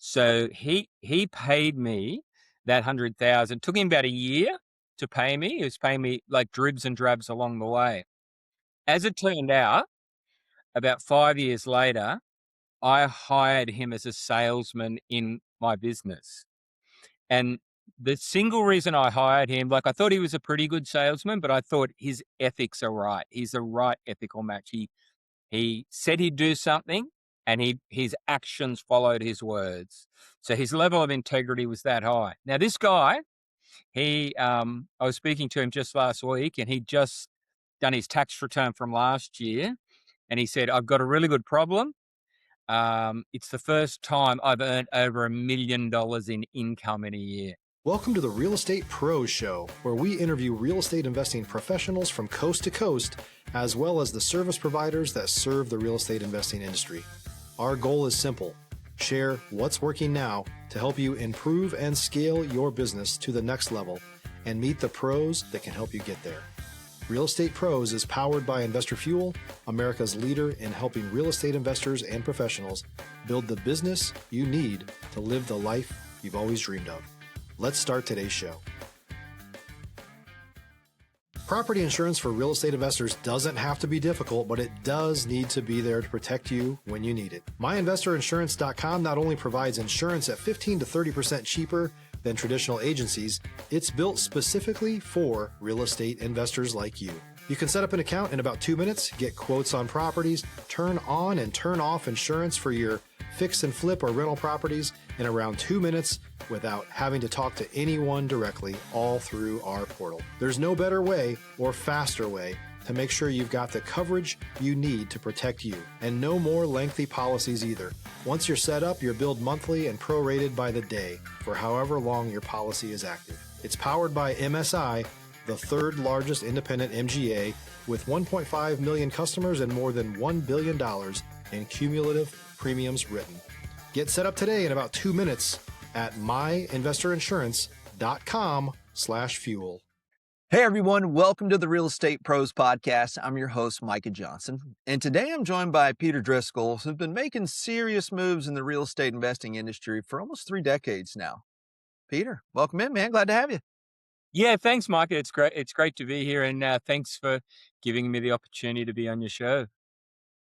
So he paid me that 100,000. Took him about a year to pay me. He was paying me like dribs and drabs along the way. As it turned out, about 5 years later, I hired him as a salesman in my business. And the single reason I hired him, like I thought he was a pretty good salesman, but I thought his ethics are right. He's the right ethical match. He said he'd do something and his actions followed his words. So his level of integrity was that high. Now this guy, I was speaking to him just last week and he'd just done his tax return from last year. And he said, I've got a really good problem. It's the first time I've earned over $1 million in income in a year. Welcome to the Real Estate Pros Show, where we interview real estate investing professionals from coast to coast, as well as the service providers that serve the real estate investing industry. Our goal is simple: share what's working now to help you improve and scale your business to the next level and meet the pros that can help you get there. Real Estate Pros is powered by Investor Fuel, America's leader in helping real estate investors and professionals build the business you need to live the life you've always dreamed of. Let's start today's show. Property insurance for real estate investors doesn't have to be difficult, but it does need to be there to protect you when you need it. MyInvestorInsurance.com not only provides insurance at 15 to 30% cheaper than traditional agencies, it's built specifically for real estate investors like you. You can set up an account in about 2 minutes, get quotes on properties, turn on and turn off insurance for your fix and flip or rental properties in around 2 minutes without having to talk to anyone directly, all through our portal. There's no better way or faster way to make sure you've got the coverage you need to protect you, and no more lengthy policies either. Once you're set up, you're billed monthly and prorated by the day for however long your policy is active. It's powered by MSI, the third largest independent MGA, with 1.5 million customers and more than $1 billion in cumulative premiums written. Get set up today in about 2 minutes at myinvestorinsurance.com/fuel. Hey everyone, welcome to the Real Estate Pros Podcast. I'm your host, Micah Johnson. And today I'm joined by Peter Driscoll, who's been making serious moves in the real estate investing industry for almost 3 decades now. Peter, welcome in, man. Glad to have you. Yeah, thanks, Micah. It's great. It's great to be here. And thanks for giving me the opportunity to be on your show.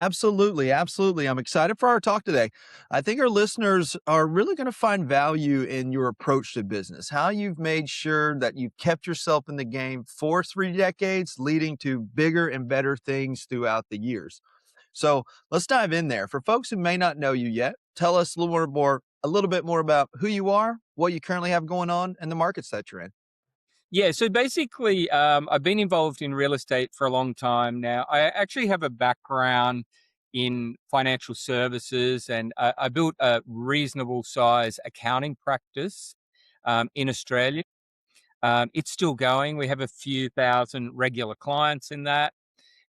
Absolutely. I'm excited for our talk today. I think our listeners are really going to find value in your approach to business, how you've made sure that you've kept yourself in the game for 3 decades, leading to bigger and better things throughout the years. So let's dive in there. For folks who may not know you yet, tell us a little bit more about who you are, what you currently have going on, and the markets that you're in. Yeah, so basically, I've been involved in real estate for a long time now. I actually have a background in financial services, and I built a reasonable size accounting practice in Australia. It's still going. We have a few thousand regular clients in that.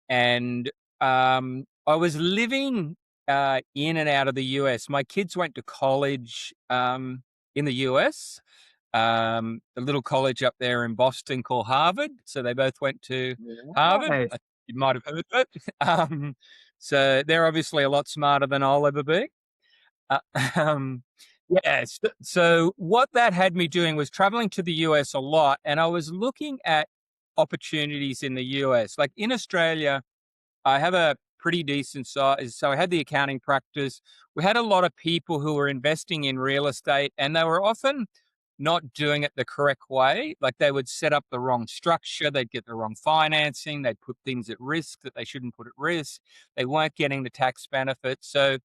And I was living in and out of the US. My kids went to college in the US. A little college up there in Boston called Harvard. So they both went to Harvard. Nice. You might have heard of it. So they're obviously a lot smarter than I'll ever be. Yes. So what that had me doing was traveling to the US a lot, and I was looking at opportunities in the US. Like in Australia, I have a pretty decent size. So I had the accounting practice. We had a lot of people who were investing in real estate, and they were often not doing it the correct way. Like they would set up the wrong structure, they'd get the wrong financing, they'd put things at risk that they shouldn't put at risk. They weren't getting the tax benefits. So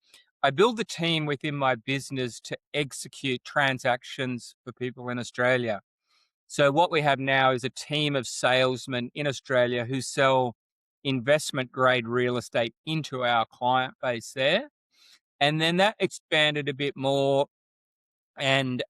I built a team within my business to execute transactions for people in Australia. So what we have now is a team of salesmen in Australia who sell investment grade real estate into our client base there. And then that expanded a bit more. And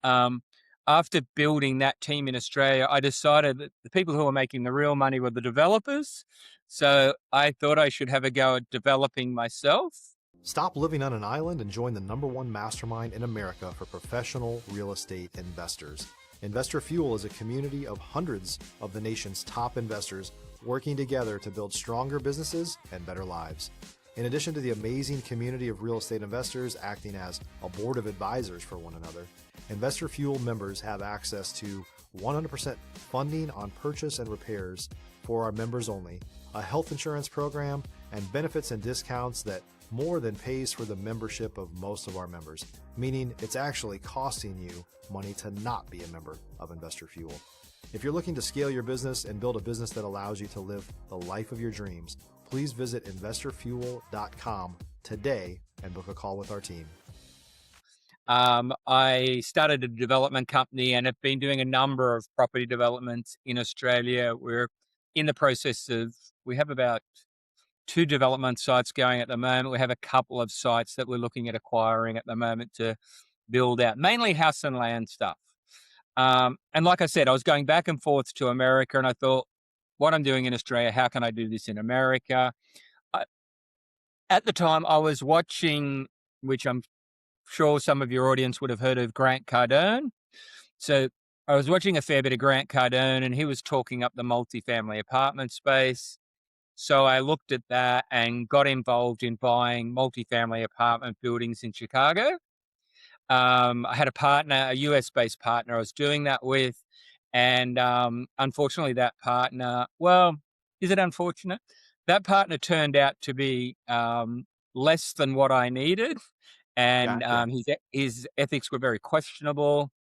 after building that team in Australia, I decided that the people who were making the real money were the developers. So I thought I should have a go at developing myself. Stop living on an island and join the #1 mastermind in America for professional real estate investors. Investor Fuel is a community of hundreds of the nation's top investors working together to build stronger businesses and better lives. In addition to the amazing community of real estate investors acting as a board of advisors for one another, Investor Fuel members have access to 100% funding on purchase and repairs for our members only, a health insurance program, and benefits and discounts that more than pays for the membership of most of our members, meaning it's actually costing you money to not be a member of Investor Fuel. If you're looking to scale your business and build a business that allows you to live the life of your dreams, please visit investorfuel.com today and book a call with our team. I started a development company and have been doing a number of property developments in Australia. We're in the process of, we have about 2 development sites going at the moment. We have a couple of sites that we're looking at acquiring at the moment to build out, mainly house and land stuff. And like I said, I was going back and forth to America, and I thought, what I'm doing in Australia, how can I do this in America? At the time, I was watching, which I'm sure some of your audience would have heard of, Grant Cardone. So I was watching a fair bit of Grant Cardone, and he was talking up the multifamily apartment space. So I looked at that and got involved in buying multifamily apartment buildings in Chicago. I had a partner, a US-based partner I was doing that with. And unfortunately, that partner, well, is it unfortunate? That partner turned out to be less than what I needed. And Gotcha. his ethics were very questionable.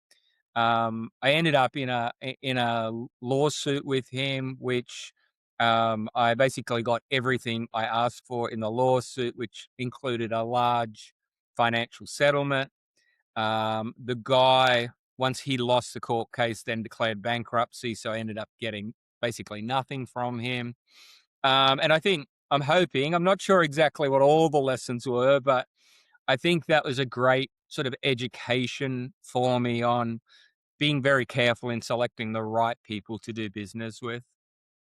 I ended up in a lawsuit with him, which I basically got everything I asked for in the lawsuit, which included a large financial settlement. The guy, once he lost the court case, then declared bankruptcy. So I ended up getting basically nothing from him. And I think I'm hoping, I'm not sure exactly what all the lessons were, but I think that was a great sort of education for me on being very careful in selecting the right people to do business with.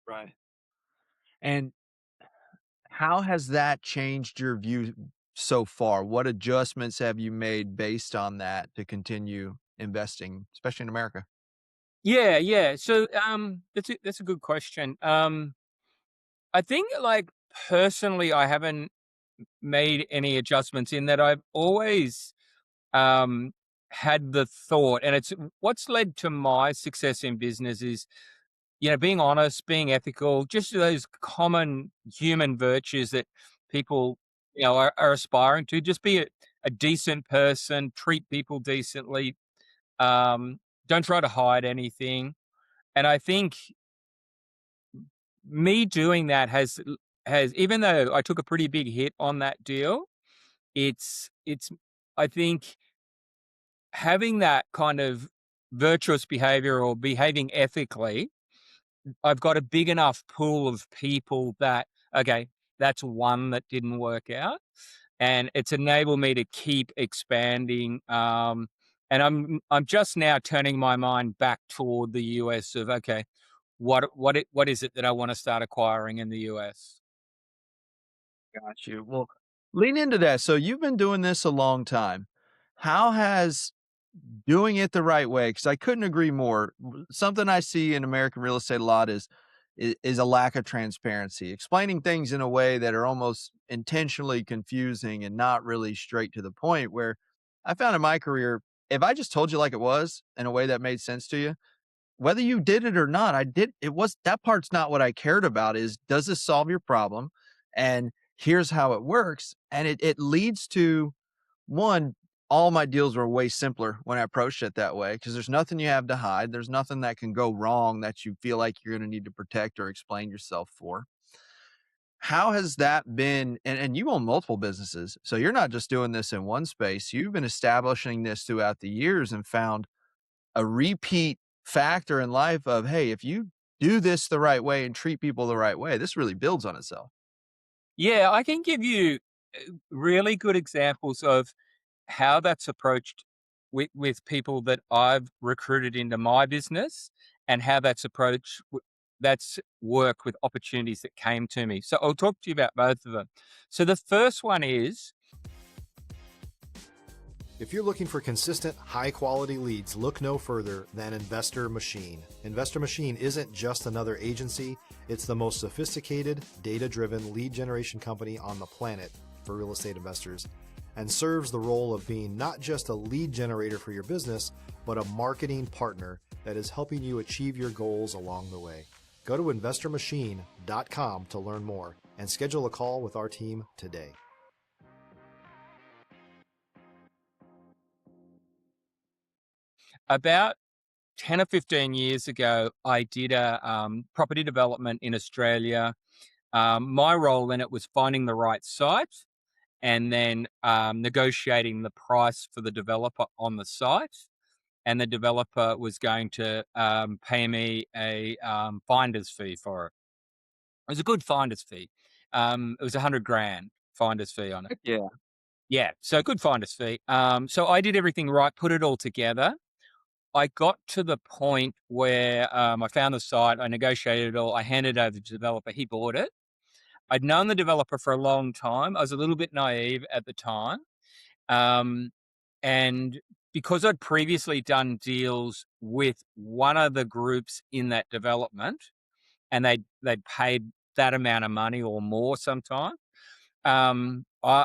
Right. And how has that changed your view so far? What adjustments have you made based on that to continue investing, especially in America? Yeah, yeah. So that's a good question. I think, like, personally, I haven't made any adjustments in that I've always um had the thought, and it's what's led to my success in business is, being honest, being ethical, just those common human virtues that people, are aspiring to. Just be a decent person, treat people decently, don't try to hide anything. And I think me doing that has, even though I took a pretty big hit on that deal, it's I think having that kind of virtuous behavior or behaving ethically, I've got a big enough pool of people that, okay, that's one that didn't work out. And it's enabled me to keep expanding. And I'm just now turning my mind back toward the US of, okay, what is it that I want to start acquiring in the US? Got you. Well, lean into that. So you've been doing this a long time. How has doing it the right way? Because I couldn't agree more. Something I see in American real estate a lot is a lack of transparency, explaining things in a way that are almost intentionally confusing and not really straight to the point. Where I found in my career, if I just told you like it was in a way that made sense to you, whether you did it or not, it was that part's not what I cared about is, does this solve your problem? And here's how it works. And it leads to one, all my deals were way simpler when I approached it that way because there's nothing you have to hide. There's nothing that can go wrong that you feel like you're going to need to protect or explain yourself for. How has that been? And you own multiple businesses. So you're not just doing this in one space. You've been establishing this throughout the years and found a repeat factor in life of, hey, if you do this the right way and treat people the right way, this really builds on itself. Yeah, I can give you really good examples of how that's approached with people that I've recruited into my business, and how that's approached that's worked with opportunities that came to me. So I'll talk to you about both of them. So the first one is, If you're looking for consistent, high-quality leads, look no further than Investor Machine. Investor Machine isn't just another agency, it's the most sophisticated, data-driven lead generation company on the planet for real estate investors, and serves the role of being not just a lead generator for your business, but a marketing partner that is helping you achieve your goals along the way. Go to investormachine.com to learn more and schedule a call with our team today. About 10 or 15 years ago, I did a property development in Australia. My role in it was finding the right site and then negotiating the price for the developer on the site. And the developer was going to pay me a finder's fee for it. It was a good finder's fee. It was $100,000 finder's fee on it. Yeah. Yeah, so good finder's fee. So I did everything right, put it all together. I got to the point where I found the site, I negotiated it all, I handed it over to the developer, he bought it. I'd known the developer for a long time. I was a little bit naive at the time. And because I'd previously done deals with one of the groups in that development, and they'd paid that amount of money or more sometime,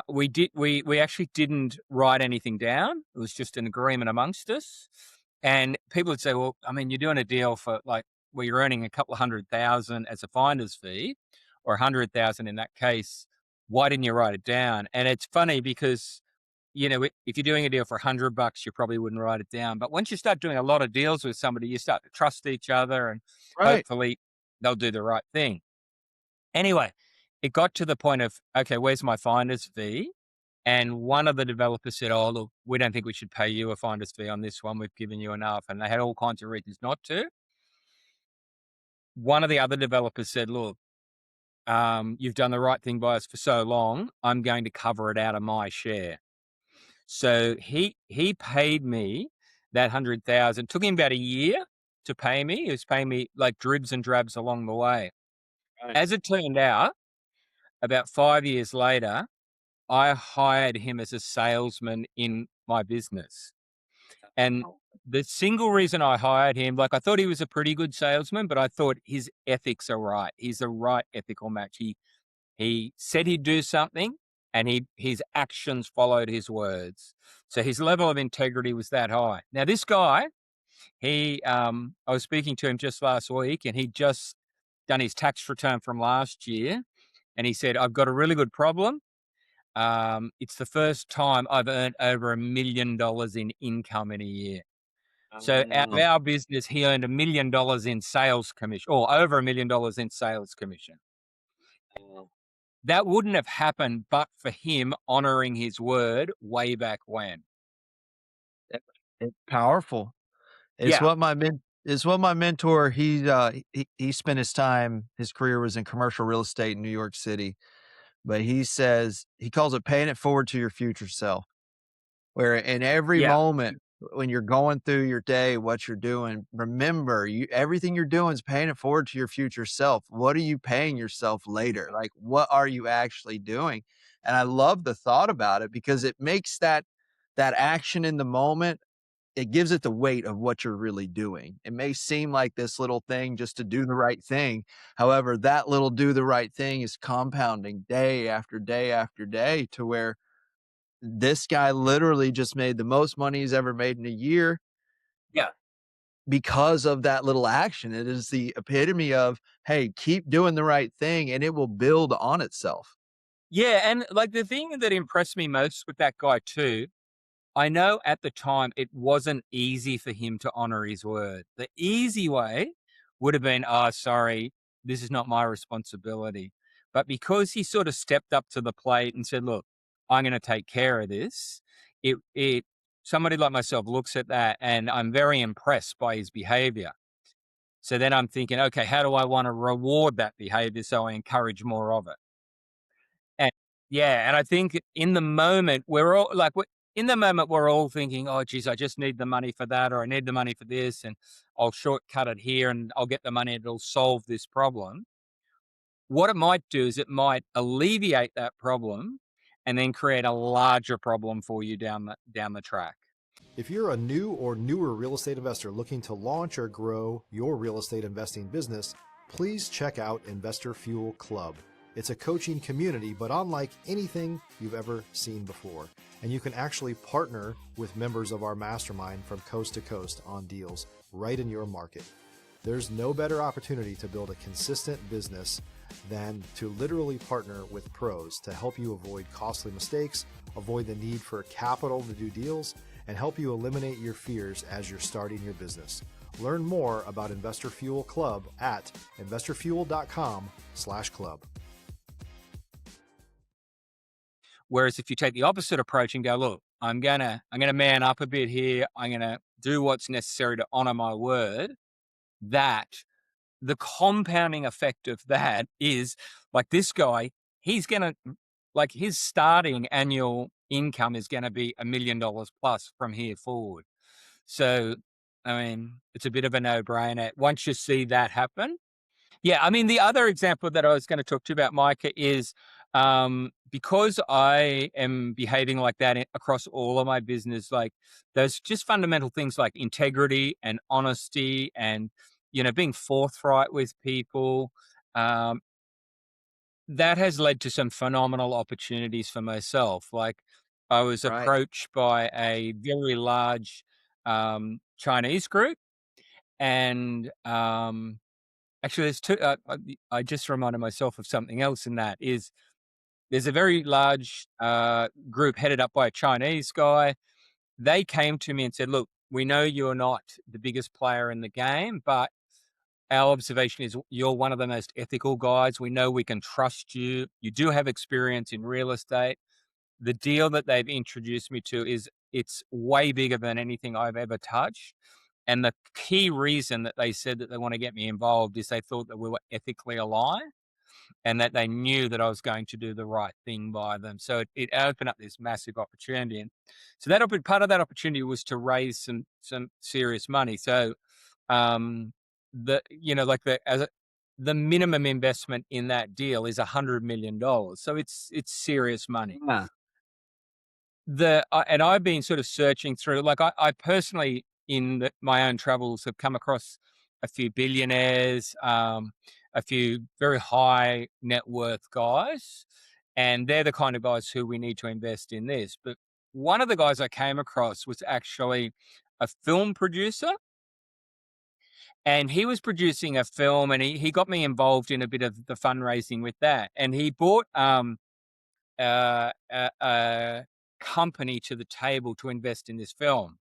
we actually didn't write anything down. It was just an agreement amongst us. And people would say, well, I mean, you're doing a deal for like where you're earning a couple of $100,000 as a finder's fee, or 100,000 in that case. Why didn't you write it down? And it's funny because, you know, if you're doing a deal for $100, you probably wouldn't write it down. But once you start doing a lot of deals with somebody, you start to trust each other, and Right. hopefully they'll do the right thing. Anyway, it got to the point of, okay, where's my finder's fee? And one of the developers said, oh, look, we don't think we should pay you a finder's fee on this one. We've given you enough. And they had all kinds of reasons not to. One of the other developers said, look, you've done the right thing by us for so long. I'm going to cover it out of my share. So he paid me that 100,000. Took him about a year to pay me. He was paying me like dribs and drabs along the way. Right. As it turned out, about 5 years later, I hired him as a salesman in my business. And the single reason I hired him, like I thought he was a pretty good salesman, but I thought his ethics are right. He's the right ethical match. He said he'd do something, and his actions followed his words. So his level of integrity was that high. Now this guy, I was speaking to him just last week, and he'd just done his tax return from last year, and he said, I've got a really good problem. It's the first time I've earned over $1 million in income in a year. So out of our business, he earned $1 million in sales commission, or over $1 million in sales commission. That wouldn't have happened but for him honoring his word way back when. It's powerful. It's Yeah. what my mentor, he spent his career was in commercial real estate in New York City, but he says, he calls it paying it forward to your future self, where in every Yeah. moment when you're going through your day, what you're doing, remember everything you're doing is paying it forward to your future self. What are you paying yourself later? Like, what are you actually doing? And I love the thought about it because it makes that action in the moment, it gives it the weight of what you're really doing. It may seem like this little thing just to do the right thing. However, that little do the right thing is compounding day after day after day to where this guy literally just made the most money he's ever made in a year. Yeah. Because of that little action. It is the epitome of, hey, keep doing the right thing and it will build on itself. Yeah. And like the thing that impressed me most with that guy too, I know at the time it wasn't easy for him to honor his word. The easy way would have been, oh, sorry, this is not my responsibility. But because he sort of stepped up to the plate and said, look, I'm going to take care of this, somebody like myself looks at that and I'm very impressed by his behavior. So then I'm thinking, okay, how do I want to reward that behavior so I encourage more of it? And yeah, and I think in the moment we're all thinking, oh, geez, I just need the money for that, or I need the money for this, and I'll shortcut it here and I'll get the money and it'll solve this problem. What it might do is it might alleviate that problem and then create a larger problem for you down the track. If you're a new or newer real estate investor looking to launch or grow your real estate investing business, please check out Investor Fuel Club. It's a coaching community, but unlike anything you've ever seen before. And you can actually partner with members of our mastermind from coast to coast on deals right in your market. There's no better opportunity to build a consistent business than to literally partner with pros to help you avoid costly mistakes, avoid the need for capital to do deals, and help you eliminate your fears as you're starting your business. Learn more about Investor Fuel Club at investorfuel.com/club. Whereas if you take the opposite approach and go, look, I'm gonna man up a bit here, I'm gonna do what's necessary to honor my word, that the compounding effect of that is, like, this guy, he's gonna, like, his starting annual income is gonna be $1 million plus from here forward. So, I mean, it's a bit of a no-brainer once you see that happen. Yeah, I mean, the other example that I was going to talk to you about, Micah, is because I am behaving like that across all of my business, like, there's just fundamental things like integrity and honesty and, being forthright with people. That has led to some phenomenal opportunities for myself. Like, I was Right. approached by a very large Chinese group, and actually, there's two. I just reminded myself of something else, and that is there's a very large group headed up by a Chinese guy. They came to me and said, look, we know you're not the biggest player in the game, but our observation is you're one of the most ethical guys. We know we can trust you. You do have experience in real estate. The deal that they've introduced me to it's way bigger than anything I've ever touched. And the key reason that they said that they want to get me involved is they thought that we were ethically aligned and that they knew that I was going to do the right thing by them. So it opened up this massive opportunity. And so part of that opportunity was to raise some serious money. So the minimum investment in that deal is $100 million. So it's serious money. Yeah. And I've been sort of searching through, like, I personally, in my own travels, have come across a few billionaires, a few very high net worth guys, and they're the kind of guys who we need to invest in this. But one of the guys I came across was actually a film producer, and he was producing a film, and he got me involved in a bit of the fundraising with that. And he bought a company to the table to invest in this film.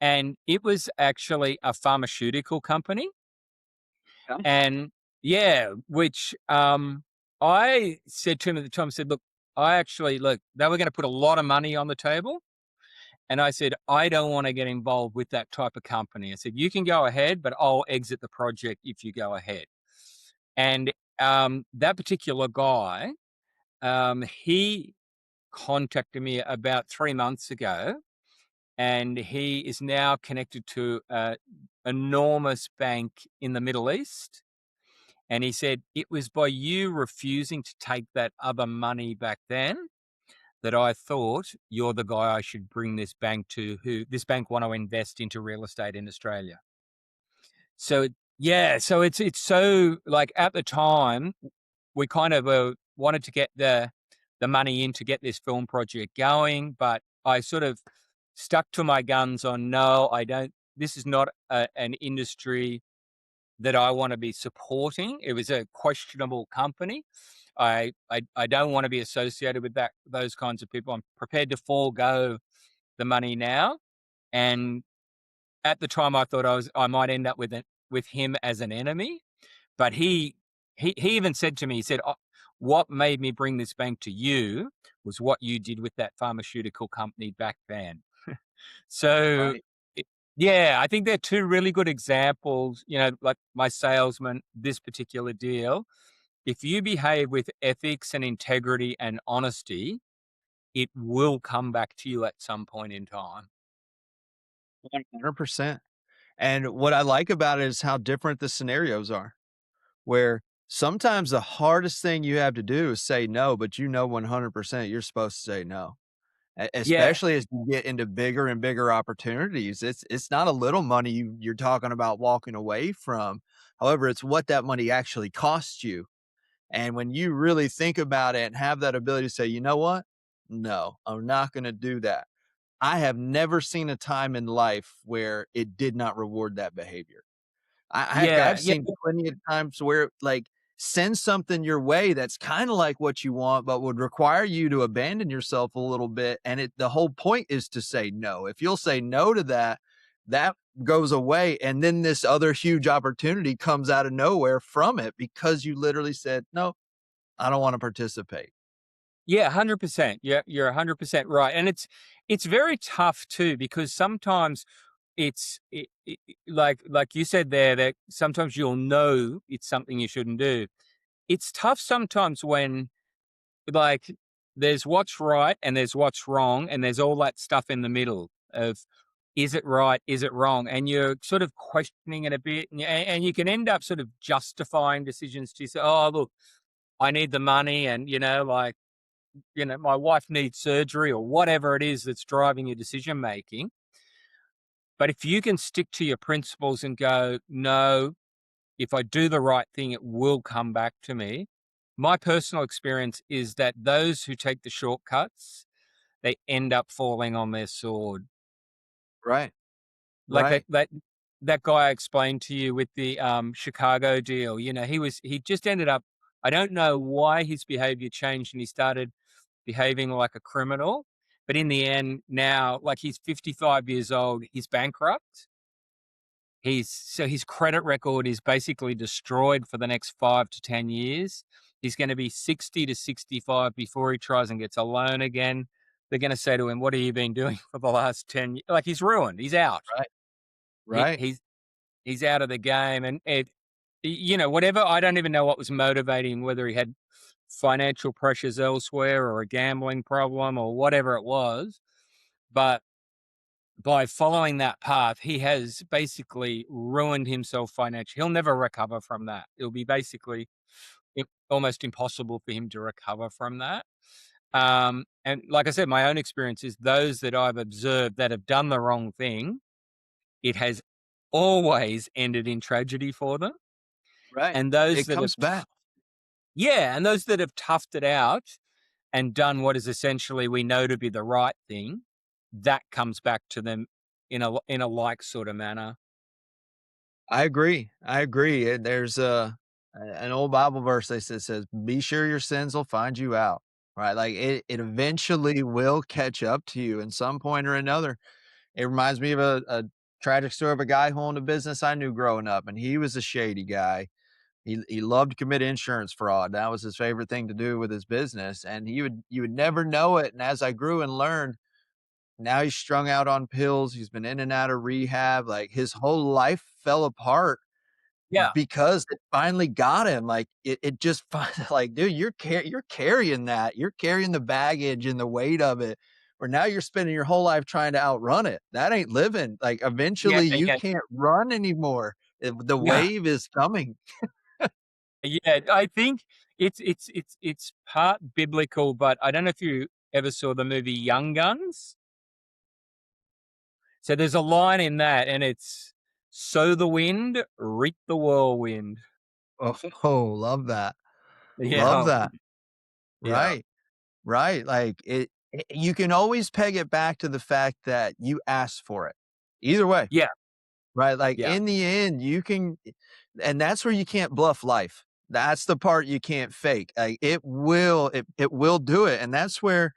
And it was actually a pharmaceutical company. Yeah. And yeah, which I said to him at the time, I said, look, they were going to put a lot of money on the table. And I said, I don't want to get involved with that type of company. I said, you can go ahead, but I'll exit the project if you go ahead. And that particular guy, he contacted me about 3 months ago, and he is now connected to an enormous bank in the Middle East. And he said, it was by you refusing to take that other money back then that I thought you're the guy I should bring this bank to, who this bank want to invest into real estate in Australia. So so it's so, like, at the time we kind of wanted to get the money in to get this film project going, but I sort of stuck to my guns on, no, I don't. This is not an industry that I want to be supporting. It was a questionable company. I don't want to be associated with those kinds of people. I'm prepared to forego the money now. And at the time, I thought I might end up with him as an enemy. But he even said to me, he said, what made me bring this bank to you was what you did with that pharmaceutical company back then. So Right. yeah, I think they're two really good examples, like my salesman, this particular deal. If you behave with ethics and integrity and honesty, it will come back to you at some point in time. 100%. And what I like about it is how different the scenarios are, where Sometimes the hardest thing you have to do is say no, but 100% you're supposed to say no. Yeah. Especially as you get into bigger and bigger opportunities. It's not a little money you're talking about walking away from. However, it's what that money actually costs you. And when you really think about it and have that ability to say, you know what? No, I'm not going to do that. I have never seen a time in life where it did not reward that behavior. Heck, Yeah. I've Yeah. seen plenty of times where, like, send something your way that's kinda like what you want, but would require you to abandon yourself a little bit, and the whole point is to say no. If you'll say no to that, that goes away, and then this other huge opportunity comes out of nowhere from it because you literally said, "No, I don't wanna participate." Yeah, 100%. Yeah, you're 100% right, and it's very tough too because sometimes like you said there that sometimes you'll know it's something you shouldn't do. It's tough sometimes when like there's what's right and there's what's wrong and there's all that stuff in the middle of is it right, is it wrong, and you're sort of questioning it a bit, and you can end up sort of justifying decisions to say, oh look, I need the money, and like my wife needs surgery or whatever it is that's driving your decision making. But if you can stick to your principles and go, no, if I do the right thing, it will come back to me. My personal experience is that those who take the shortcuts, they end up falling on their sword. Right, Like that right. that that guy I explained to you with the Chicago deal. He just ended up. I don't know why his behavior changed and he started behaving like a criminal. But in the end, now, like he's 55 years old, he's bankrupt. So his credit record is basically destroyed for the next 5 to 10 years. He's going to be 60 to 65 before he tries and gets a loan again. They're going to say to him, "What have you been doing for the last 10 years?" Like he's ruined. He's out. Right, He, right. he's out of the game, and whatever. I don't even know what was motivating, whether he had financial pressures elsewhere or a gambling problem or whatever it was. But by following that path, he has basically ruined himself financially. He'll never recover from that. It'll be basically almost impossible for him to recover from that. And like I said, my own experience is those that I've observed that have done the wrong thing, it has always ended in tragedy for them. Right. And those It that have, comes back. yeah, and those that have toughed it out and done what is essentially we know to be the right thing, that comes back to them in a like sort of manner. I agree. I agree. There's an old Bible verse that says, "Be sure your sins will find you out." Right? Like it eventually will catch up to you in some point or another. It reminds me of a tragic story of a guy who owned a business I knew growing up, and he was a shady guy. He loved to commit insurance fraud. That was his favorite thing to do with his business, and you would never know it. And as I grew and learned, now he's strung out on pills. He's been in and out of rehab. Like his whole life fell apart Yeah. because it finally got him. Like it just like, dude, you're carrying that. You're carrying the baggage and the weight of it. Where now you're spending your whole life trying to outrun it. That ain't living. Like Yeah, eventually you yeah, can't run anymore. The yeah, wave is coming. yeah. I think it's part biblical, but I don't know if you ever saw the movie Young Guns. So there's a line in that, and it's sow the wind, reap the whirlwind. Oh, love that. Love Yeah, that. yeah, Right. Right, like, you can always peg it back to the fact that you asked for it. Either way, yeah, right? Like, yeah, in the end, you can and that's where you can't bluff life. That's the part you can't fake. Like, it will do it, and that's where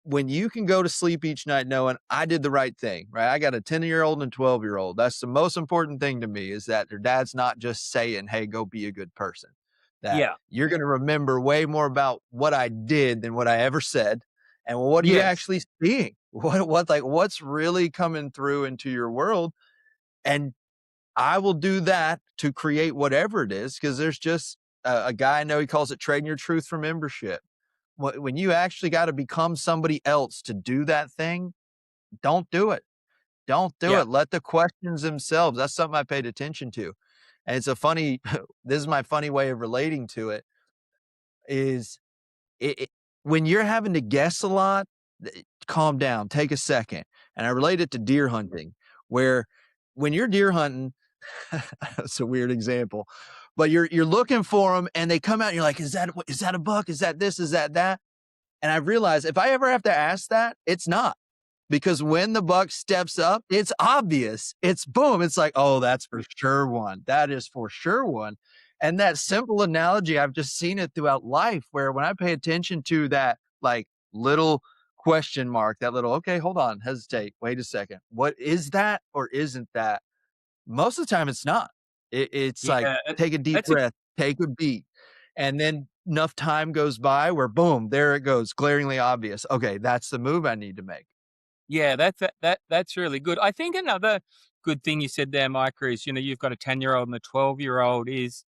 when you can go to sleep each night knowing I did the right thing, right? I got a 10-year-old and a 12-year-old. That's the most important thing to me is that their dad's not just saying, "Hey, go be a good person." That yeah, you're going to remember way more about what I did than what I ever said. And what are you yes, actually seeing? What's really coming through into your world? And I will do that to create whatever it is because there's just a guy I know, he calls it trading your truth for membership. When you actually got to become somebody else to do that thing, don't do it. Don't do yeah, it. Let the questions themselves. That's something I paid attention to. And it's a funny, this is my funny way of relating to it, is when you're having to guess a lot, calm down, take a second. And I relate it to deer hunting, where when you're deer hunting, it's a weird example, but you're looking for them and they come out and you're like, is that a buck? Is that this? Is that that? And I've realized if I ever have to ask that, it's not. Because when the buck steps up, it's obvious. It's boom. It's like, oh, that's for sure one. That is for sure one. And that simple analogy, I've just seen it throughout life, where when I pay attention to that, like, little question mark, that little, okay, hold on, hesitate, wait a second. What is that or isn't that? Most of the time it's not. It's like, Yeah, take a deep that's a breath, take a beat. And then enough time goes by where boom, there it goes, glaringly obvious. Okay, that's the move I need to make. yeah, that's really good. I think another good thing you said there, Micah, is, you've got a 10-year-old and a 12-year-old, is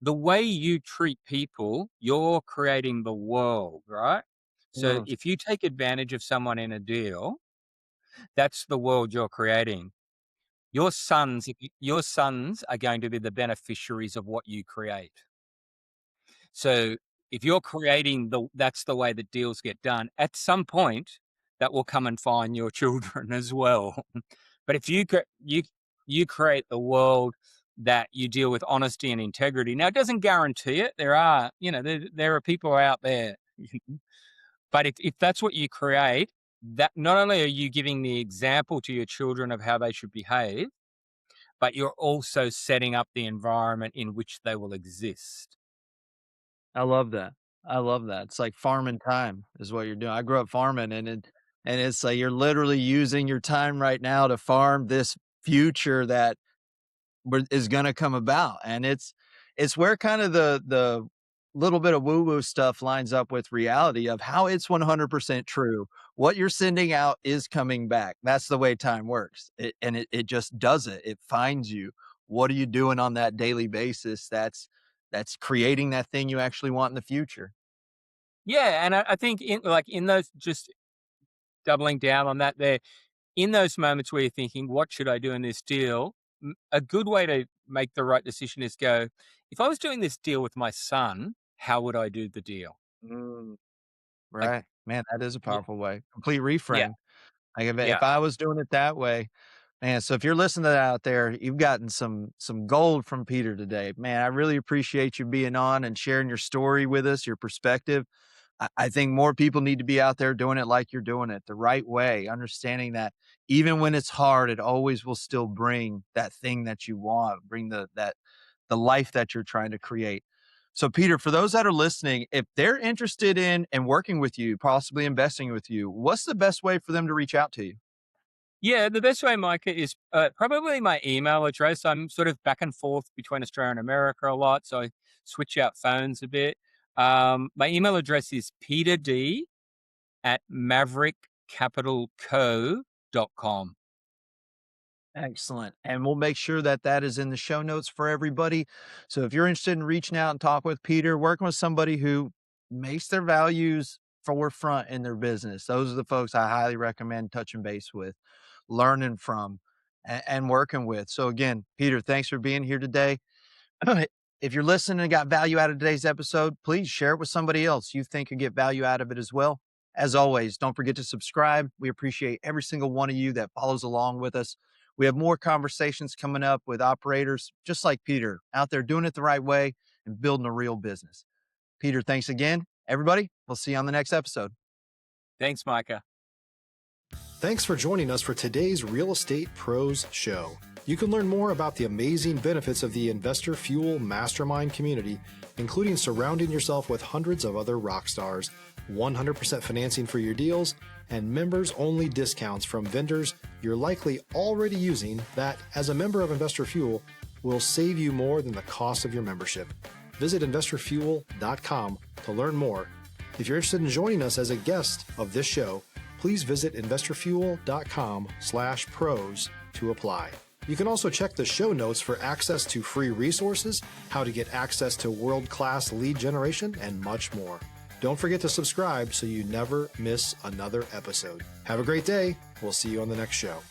the way you treat people, you're creating the world, right? So Mm, if you take advantage of someone in a deal, that's the world you're creating. Your sons are going to be the beneficiaries of what you create. So if you're creating that's the way that deals get done. At some point, that will come and find your children as well. But if you create the world that you deal with honesty and integrity. Now, it doesn't guarantee it. There are, there are people out there. But if that's what you create, that not only are you giving the example to your children of how they should behave, but you're also setting up the environment in which they will exist. I love that. I love that. It's like farming time is what you're doing. I grew up farming, and it's like you're literally using your time right now to farm this future that is going to come about. And it's where kind of the little bit of woo woo stuff lines up with reality of how it's 100% true. What you're sending out is coming back. That's the way time works. It just does it. It finds you. What are you doing on that daily basis? That's creating that thing you actually want in the future. Yeah, and I think in those, just doubling down on that there, in those moments where you're thinking, what should I do in this deal? A good way to make the right decision is go, if I was doing this deal with my son, how would I do the deal? Mm, Like, right. Man, that is a yeah, powerful way. Complete yeah, reframe. Like if yeah. I was doing it that way, man. So if you're listening to that out there, you've gotten some gold from Peter today. Man, I really appreciate you being on and sharing your story with us, your perspective. I think more people need to be out there doing it like you're doing it the right way, understanding that even when it's hard, it always will still bring that thing that you want, bring the life that you're trying to create. So, Peter, for those that are listening, if they're interested in working with you, possibly investing with you, what's the best way for them to reach out to you? Yeah, the best way, Micah, is probably my email address. I'm sort of back and forth between Australia and America a lot, so I switch out phones a bit. My email address is peterd@maverickcapitalco.com. Excellent. And we'll make sure that that is in the show notes for everybody. So if you're interested in reaching out and talk with Peter, working with somebody who makes their values forefront in their business, those are the folks I highly recommend touching base with, learning from, and working with. So again, Peter, thanks for being here today. If you're listening and got value out of today's episode, please share it with somebody else you think could get value out of it as well. As always, don't forget to subscribe. We appreciate every single one of you that follows along with us. We have more conversations coming up with operators just like Peter out there doing it the right way and building a real business. Peter, thanks again. Everybody, we'll see you on the next episode. Thanks, Micah. Thanks for joining us for today's Real Estate Pros Show. You can learn more about the amazing benefits of the Investor Fuel Mastermind community, including surrounding yourself with hundreds of other rock stars, 100% financing for your deals, and members-only discounts from vendors you're likely already using that, as a member of Investor Fuel, will save you more than the cost of your membership. Visit investorfuel.com to learn more. If you're interested in joining us as a guest of this show, please visit investorfuel.com/pros to apply. You can also check the show notes for access to free resources, how to get access to world-class lead generation, and much more. Don't forget to subscribe so you never miss another episode. Have a great day. We'll see you on the next show.